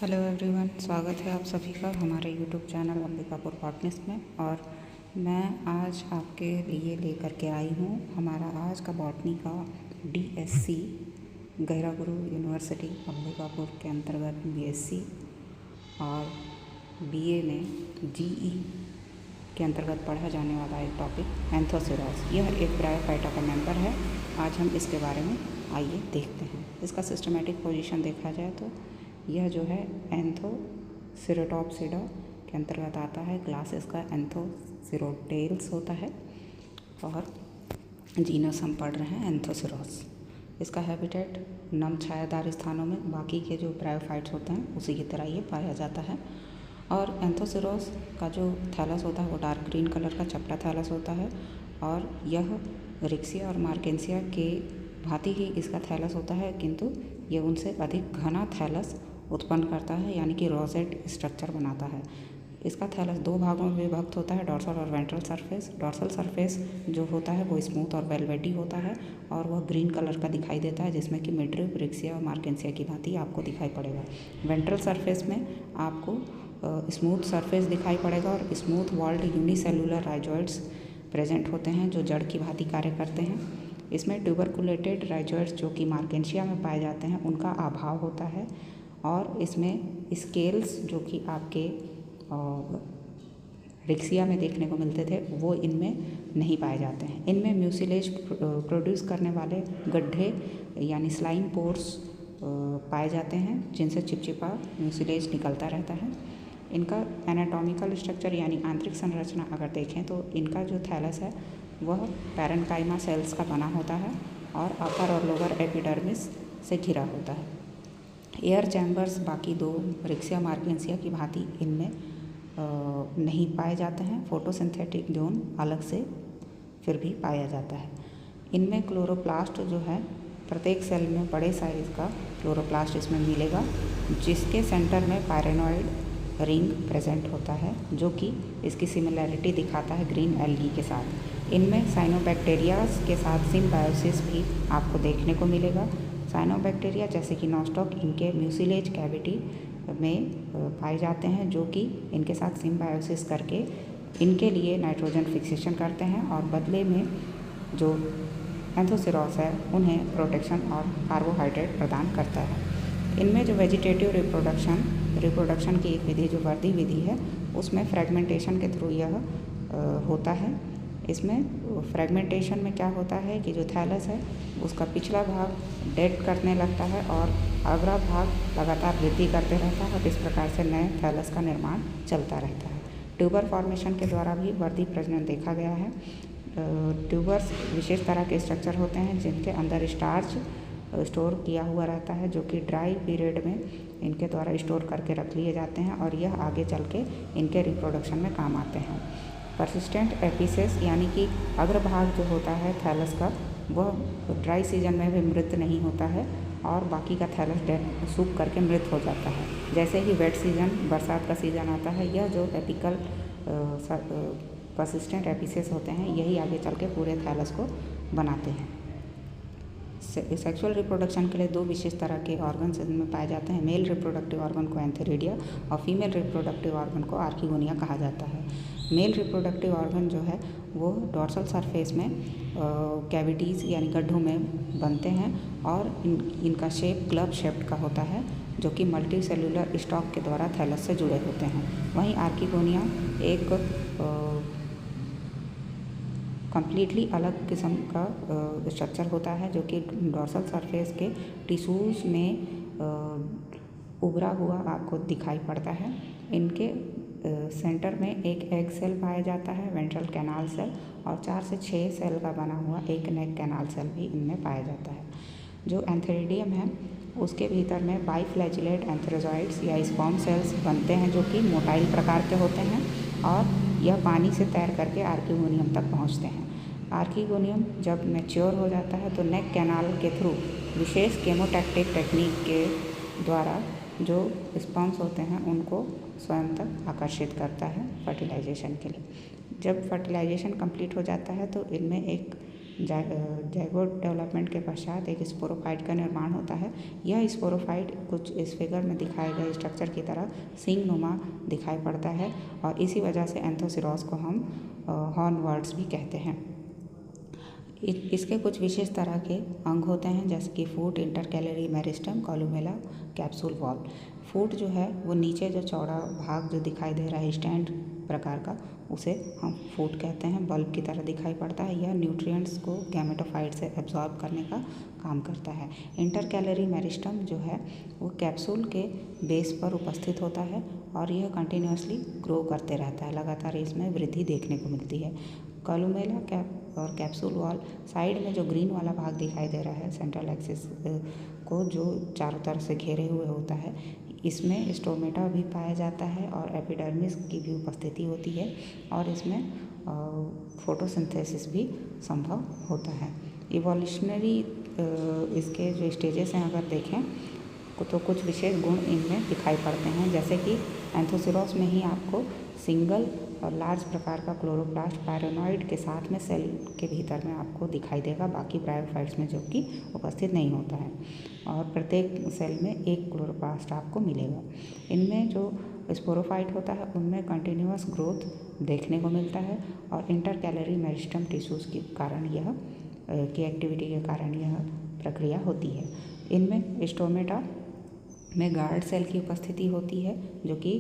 Hello everyone, स्वागत है आप सभी का हमारे यूट्यूब चैनल अंबिकापुर बॉटनिस्ट में। और मैं आज आपके लिए लेकर के आई हूँ हमारा आज का बॉटनी का DSc गहरा गुरु यूनिवर्सिटी अंबिकापुर के अंतर्गत BSc और BA में GE के अंतर्गत पढ़ा जाने वाला एक टॉपिक एंथोसिरोज। यह एक ब्रायोफाइटा का मेंबर है। आज हम इसके बारे में आइए देखते हैं। इसका सिस्टमेटिक पोजीशन देखा जाए तो यह जो है एंथोसिरोटॉप्सिडा के अंतर्गत आता है। क्लास इसका एंथोसिरोटेल्स होता है और जीनस हम पढ़ रहे हैं एंथोसिरोज। इसका हैबिटेट नम छायादार स्थानों में बाकी के जो ब्रायोफाइट्स होते हैं उसी की तरह ये पाया जाता है। और एंथोसिरोज का जो थैलस होता है वो डार्क ग्रीन कलर का चपटा थैलस होता है और यह रिक्सिया और मार्केंसिया के भांति ही इसका थैलस होता है, किंतु ये उनसे अधिक घना थैलस उत्पन्न करता है, यानी कि रोजेट स्ट्रक्चर बनाता है। इसका थैलस दो भागों में विभक्त होता है, डॉर्सल और वेंट्रल सरफेस। डॉर्सल सरफेस जो होता है वो स्मूथ और वेलवेटी होता है और वह ग्रीन कलर का दिखाई देता है, जिसमें कि मिडरिब, रिक्सिया और मार्केंसिया की भांति आपको दिखाई पड़ेगा। वेंट्रल सरफेस में आपको स्मूथ सरफेस दिखाई पड़ेगा और smooth walled unicellular rhizoids present होते हैं जो जड़ की भांति कार्य करते हैं। इसमें ट्यूबरकुलेटेड राइजॉइड्स जो कि मार्केंसिया में पाए जाते हैं उनका अभाव होता है और इसमें स्केल्स जो कि आपके रिक्सिया में देखने को मिलते थे वो इनमें नहीं पाए जाते हैं। इनमें म्यूसिलेज प्रोड्यूस करने वाले गड्ढे यानी स्लाइम पोर्स पाए जाते हैं, जिनसे चिपचिपा म्यूसिलेज निकलता रहता है। इनका एनाटॉमिकल स्ट्रक्चर यानी आंतरिक संरचना अगर देखें तो इनका जो थैलस है वह पैरेन्काइमा सेल्स का बना होता है और अपर और लोअर एपिडर्मिस से घिरा होता है। एयर चैम्बर्स बाकी दो रिक्सिया मार्केंसिया की भांति इनमें नहीं पाए जाते हैं। फोटोसिंथेटिक जोन अलग से फिर भी पाया जाता है। इनमें क्लोरोप्लास्ट जो है प्रत्येक सेल में बड़े साइज का क्लोरोप्लास्ट इसमें मिलेगा, जिसके सेंटर में पायरेनॉइड रिंग प्रेजेंट होता है, जो कि इसकी सिमिलैरिटी दिखाता है ग्रीन एल्गी के साथ। इनमें साइनोबैक्टीरियाज के साथ सिम्बायोसिस भी आपको देखने को मिलेगा। साइनोबैक्टीरिया जैसे कि नॉस्टॉक इनके म्यूसिलेज कैविटी में पाए जाते हैं, जो कि इनके साथ सिम्बायोसिस करके इनके लिए नाइट्रोजन फिक्सेशन करते हैं और बदले में जो एंथोसिरोज है उन्हें प्रोटेक्शन और कार्बोहाइड्रेट प्रदान करता है। इनमें जो वेजिटेटिव रिप्रोडक्शन की एक विधि जो वर्दी विधि है उसमें फ्रेगमेंटेशन के थ्रू यह होता है। इसमें फ्रेगमेंटेशन में क्या होता है कि जो थैलस है उसका पिछला भाग डेड करने लगता है और अगला भाग लगातार वृद्धि करते रहता है और इस प्रकार से नए थैलस का निर्माण चलता रहता है। ट्यूबर फॉर्मेशन के द्वारा भी वर्दी प्रजनन देखा गया है। ट्यूबर्स विशेष तरह के स्ट्रक्चर होते हैं जिनके अंदर स्टार्च स्टोर किया हुआ रहता है, जो कि ड्राई पीरियड में इनके द्वारा स्टोर करके रख लिए जाते हैं और यह आगे चल के इनके रिप्रोडक्शन में काम आते हैं। परसिस्टेंट एपिसेस यानी कि अग्रभाग जो होता है थैलस का वह ड्राई सीजन में भी मृत नहीं होता है और बाकी का थैलस डेड सूख करके मृत हो जाता है। जैसे ही वेट सीजन बरसात का सीजन आता है, यह जो एपिकल परसिस्टेंट एपिसेस होते हैं यही आगे चल के पूरे थैलस को बनाते हैं। सेक्सुअल रिप्रोडक्शन के लिए दो विशेष तरह के ऑर्गन्स इनमें पाए जाते हैं। मेल रिप्रोडक्टिव ऑर्गन को एंथेरिडिया और फीमेल रिप्रोडक्टिव ऑर्गन को आर्किगोनिया कहा जाता है। मेल रिप्रोडक्टिव ऑर्गन जो है वो डॉर्सल सरफेस में कैविटीज़ यानी गड्ढों में बनते हैं और इनका शेप क्लब शेप्ड का होता है, जो कि मल्टी सेलुलर स्टॉक के द्वारा थैलस से जुड़े होते हैं। वहीं आर्किगोनिया एक कम्प्लीटली अलग किस्म का स्ट्रक्चर होता है, जो कि डॉर्सल सरफेस के टिश्यूज़ में उभरा हुआ आपको दिखाई पड़ता है। इनके सेंटर में एक एग सेल पाया जाता है, वेंट्रल कैनाल सेल, और 4 से 6 सेल का बना हुआ एक नेक कैनाल सेल भी इनमें पाया जाता है। जो एंथेरिडियम है उसके भीतर में बाइफ्लैजिलेट एंथेरोजॉइड्स या स्पर्म सेल्स बनते हैं, जो कि मोटाइल प्रकार के होते हैं और यह पानी से तैर करके आर्किगोनियम तक पहुंचते हैं। आर्किगोनियम जब मैच्योर हो जाता है तो नेक कैनाल के थ्रू विशेष केमोटैक्टिक टेक्निक के द्वारा जो स्पर्म्स होते हैं उनको स्वयं तक आकर्षित करता है फर्टिलाइजेशन के लिए। जब फर्टिलाइजेशन कंप्लीट हो जाता है तो इनमें एक जाइगोट डेवलपमेंट के पश्चात एक स्पोरोफाइट का निर्माण होता है। यह स्पोरोफाइट कुछ इस फिगर में दिखाए गए स्ट्रक्चर की तरह सींगनुमा दिखाई पड़ता है और इसी वजह से एंथोसिरोस को हम हॉर्नवर्ड्स भी कहते हैं। इसके कुछ विशेष तरह के अंग होते हैं जैसे कि फूट, intercalary meristem, columella, capsule wall. फूट जो है वो नीचे जो चौड़ा भाग जो दिखाई दे रहा है स्टैंड प्रकार का, उसे हम फूट कहते हैं। बल्ब की तरह दिखाई पड़ता है। यह न्यूट्रिएंट्स को गैमेटोफाइट से एब्जॉर्ब करने का काम करता है। इंटरकैलरी मेरिस्टम जो है वो कैप्सूल के बेस पर उपस्थित होता है और यह कंटिन्यूसली ग्रो करते रहता है, लगातार इसमें वृद्धि देखने को मिलती है। कॉलुमेला और कैप्सूल वॉल साइड में जो ग्रीन वाला भाग दिखाई दे रहा है सेंट्रल एक्सिस को जो चारों तरफ से घेरे हुए होता है, इसमें स्टोमेटा भी पाया जाता है और एपिडर्मिस की भी उपस्थिति होती है और इसमें फोटोसिंथेसिस भी संभव होता है। इवोल्यूशनरी इसके जो स्टेजेस हैं अगर देखें तो कुछ विशेष गुण इनमें दिखाई पड़ते हैं, जैसे कि एंथोसिरोस में ही आपको सिंगल और लार्ज प्रकार का क्लोरोप्लास्ट पैरानॉइड के साथ में सेल के भीतर में आपको दिखाई देगा, बाकी ब्रायोफाइट्स में जो कि उपस्थित नहीं होता है और प्रत्येक सेल में एक क्लोरोप्लास्ट आपको मिलेगा। इनमें जो स्पोरोफाइट होता है उनमें कंटिन्यूअस ग्रोथ देखने को मिलता है और इंटरकैलरी मेरिस्टम टिश्यूज़ के कारण यह की एक्टिविटी के कारण यह प्रक्रिया होती है। इनमें स्टोमेटा में गार्ड सेल की उपस्थिति होती है जो कि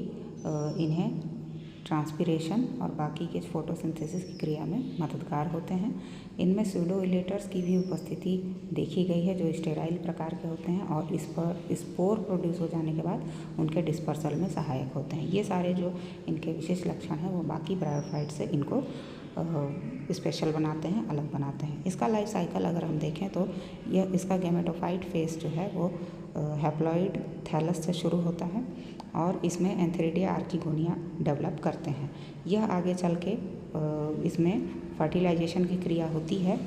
इन्हें ट्रांसपिरेशन और बाकी के फोटोसिंथेसिस की क्रिया में मददगार होते हैं। इनमें स्यूडोइलेटर्स की भी उपस्थिति देखी गई है जो स्टेराइल प्रकार के होते हैं और इस पर स्पोर प्रोड्यूस हो जाने के बाद उनके डिस्पर्सल में सहायक होते हैं। ये सारे जो इनके विशेष लक्षण हैं वो बाकी ब्रायोफाइट से इनको स्पेशल बनाते हैं, अलग बनाते हैं। इसका लाइफ साइकिल अगर हम देखें तो यह इसका गैमेटोफाइट फेज जो है वो हैप्लॉइड थैलस से शुरू होता है और इसमें एंथेरिडिया आर्किगोनिया डेवलप करते हैं। यह आगे चल के इसमें फर्टिलाइजेशन की क्रिया होती है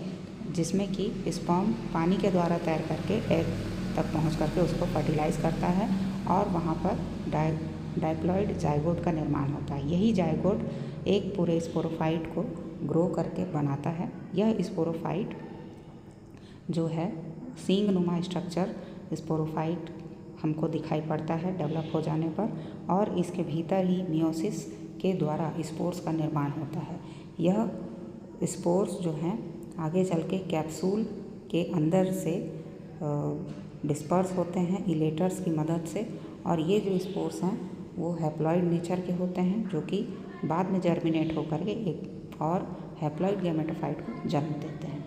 जिसमें कि स्पर्म पानी के द्वारा तैर करके एग तक पहुंच करके उसको फर्टिलाइज करता है और वहां पर डाइप्लॉइड जाइगोट का निर्माण होता है। यही जाइगोट एक पूरे स्पोरोफाइट को ग्रो करके बनाता है। यह स्पोरोफाइट जो है सींगनुमा स्ट्रक्चर स्पोरोफाइट हमको दिखाई पड़ता है डेवलप हो जाने पर और इसके भीतर ही मियोसिस के द्वारा स्पोर्स का निर्माण होता है। यह स्पोर्स जो हैं आगे चल के कैप्सूल के अंदर से डिस्पर्स होते हैं इलेटर्स की मदद से और ये जो स्पोर्स हैं वो हैप्लॉइड नेचर के होते हैं जो कि बाद में जर्मिनेट होकर के एक और हैप्लॉइड गैमेटोफाइट को जन्म देते हैं।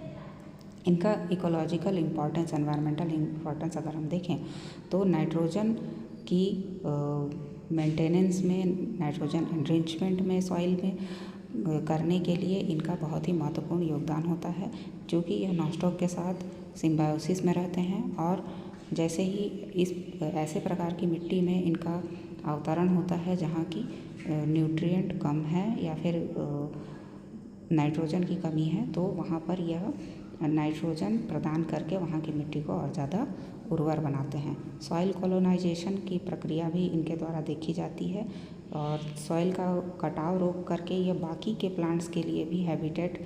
इनका इकोलॉजिकल इम्पॉर्टेंस, एनवायरमेंटल इम्पॉर्टेंस अगर हम देखें तो नाइट्रोजन की मेंटेनेंस में, नाइट्रोजन एनरिचमेंट में सॉइल में करने के लिए इनका बहुत ही महत्वपूर्ण योगदान होता है, क्योंकि यह नॉनस्टॉक के साथ सिम्बायोसिस में रहते हैं और जैसे ही इस ऐसे प्रकार की मिट्टी में इनका अवतरण होता है जहाँ की न्यूट्रिएंट कम है या फिर नाइट्रोजन की कमी है, तो वहाँ पर यह नाइट्रोजन प्रदान करके वहाँ की मिट्टी को और ज़्यादा उर्वर बनाते हैं। सॉइल कॉलोनाइजेशन की प्रक्रिया भी इनके द्वारा देखी जाती है और सॉइल का कटाव रोक करके ये बाकी के प्लांट्स के लिए भी हैबिटेट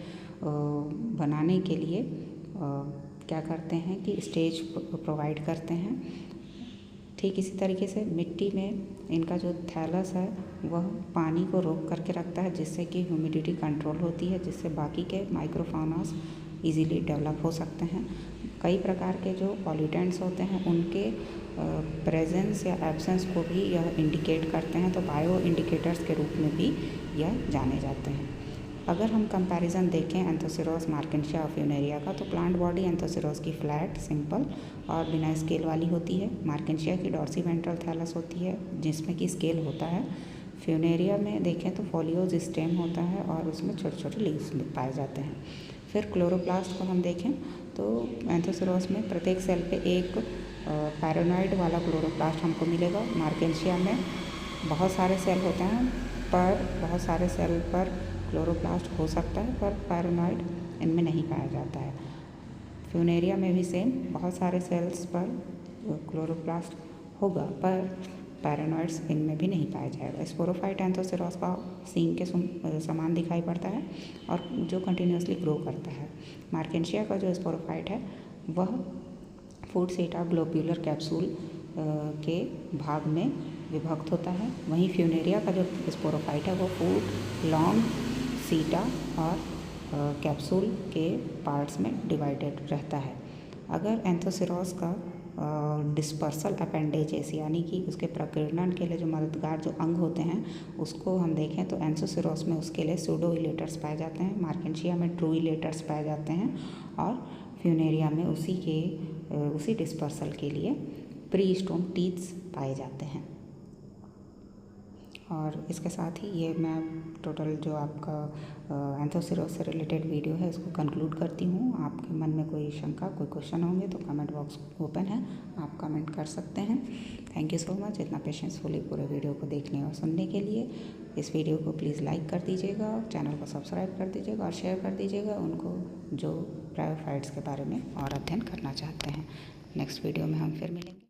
बनाने के लिए क्या करते हैं कि स्टेज प्रोवाइड करते हैं। ठीक इसी तरीके से मिट्टी में इनका जो थैलस है वह पानी को रोक करके रखता है जिससे कि ह्यूमिडिटी कंट्रोल होती है, जिससे बाकी के माइक्रोफाउनास इजीली डेवलप हो सकते हैं। कई प्रकार के जो पॉल्यूटेंट्स होते हैं उनके प्रेजेंस या एब्सेंस को भी यह इंडिकेट करते हैं, तो बायो इंडिकेटर्स के रूप में भी यह जाने जाते हैं। अगर हम कंपैरिजन देखें एंथोसिरोस मार्केंशिया और फ्यूनेरिया का, तो प्लांट बॉडी एंथोसिरोस की फ्लैट, सिंपल और बिना स्केल वाली होती है। मार्केंशिया की डॉर्सी वेंट्रल थैलस होती है जिसमें कि स्केल होता है। फ्यूनेरिया में देखें तो फोलियोज स्टेम होता है और उसमें छोटे छोटे लीव्स पाए जाते हैं। फिर क्लोरोप्लास्ट को हम देखें तो एंथोसिरोस में प्रत्येक सेल पे एक पैरानॉइड वाला क्लोरोप्लास्ट हमको मिलेगा। मार्केंशिया में बहुत सारे सेल होते हैं पर बहुत सारे सेल पर क्लोरोप्लास्ट हो सकता है पर पैरानॉइड इनमें नहीं पाया जाता है। फ्यूनेरिया में भी सेम बहुत सारे सेल्स पर क्लोरोप्लास्ट होगा पर पैरानॉइड्स इनमें भी नहीं पाया जाएगा। स्पोरोफाइट एंथोसिरोस का सींग के समान दिखाई पड़ता है और जो कंटिन्यूसली ग्रो करता है। मार्केंशिया का जो स्पोरोफाइट है वह फूड सीटा ग्लोब्यूलर कैप्सूल के भाग में विभक्त होता है। वहीं फ्यूनेरिया का जो स्पोरोफाइट है वो फूड लॉन्ग सीटा और कैप्सूल के पार्ट्स में डिवाइडेड रहता है। अगर एंथोसिरोस का डिस्पर्सल अपेंडेजेस यानी कि उसके प्रकीर्णन के लिए जो मददगार जो अंग होते हैं उसको हम देखें तो एंथोसिरोस में उसके लिए सूडो इलेटर्स पाए जाते हैं, मार्केंशिया में ट्रू इलेटर्स पाए जाते हैं और फ्यूनेरिया में उसी डिस्पर्सल के लिए प्रीस्टोम टीथ्स पाए जाते हैं। और इसके साथ ही ये मैं टोटल जो आपका एंथोसिरोस से रिलेटेड वीडियो है इसको कंक्लूड करती हूँ। आपके मन में कोई शंका, कोई क्वेश्चन होंगे तो कमेंट बॉक्स ओपन है, आप कमेंट कर सकते हैं। थैंक यू सो मच इतना पेशेंसफुली पूरे वीडियो को देखने और सुनने के लिए। इस वीडियो को प्लीज़ लाइक कर दीजिएगा, चैनल को सब्सक्राइब कर दीजिएगा और शेयर कर दीजिएगा उनको जो ब्रायोफाइट्स के बारे में और अध्ययन करना चाहते हैं। नेक्स्ट वीडियो में हम फिर मिलेंगे।